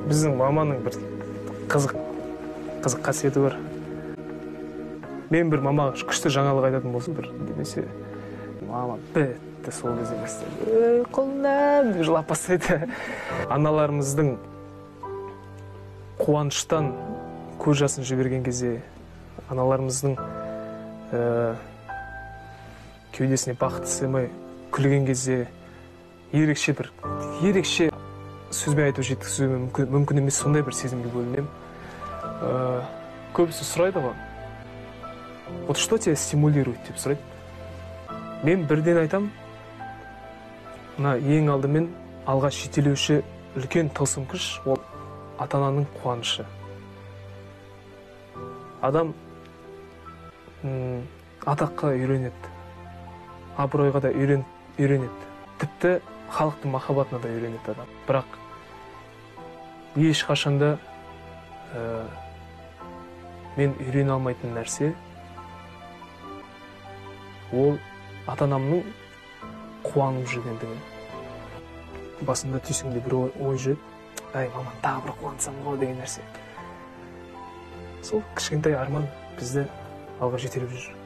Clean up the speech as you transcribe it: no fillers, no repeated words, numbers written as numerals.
Біздің маманың бір қызық қасиеті бар. Мен бір мамаға күшті жаңалық айтатын болсын, бір демесе, мама бітті сол кезде бастайды. Құлынам деп жылап бастайды. Аналарымыздың қуаныштан көз жасын жіберген кезде, аналарымыздың кеудесіне бақыт сыймай күлген кезде ерекше сөзбен айтып жеткізу мүмкін емес, сондай бір сезімге бөлінемін. Көбісі сұрайды ғой, вот что тебя стимулирует деп сұрайды. Мен бірден айтам, мына ең алдымен алға жетелеуші үлкен тылсым күш, ол ата-ананың қуанышы. Адам атаққа үйренеді, абыройға да үйренеді. Тіпті халықтың махаббатына да үйренеді адам. Бірақ ешқашанда мен үйрене алмайтын нәрсе ол ата-анамның қуанып жүргендігі. Басында түйсіңде бір ой жүреді, ай, мама, тағы бір қуансам ғой деген нәрсе. Сол кішкентай арман бізді алға жетелеп жүр.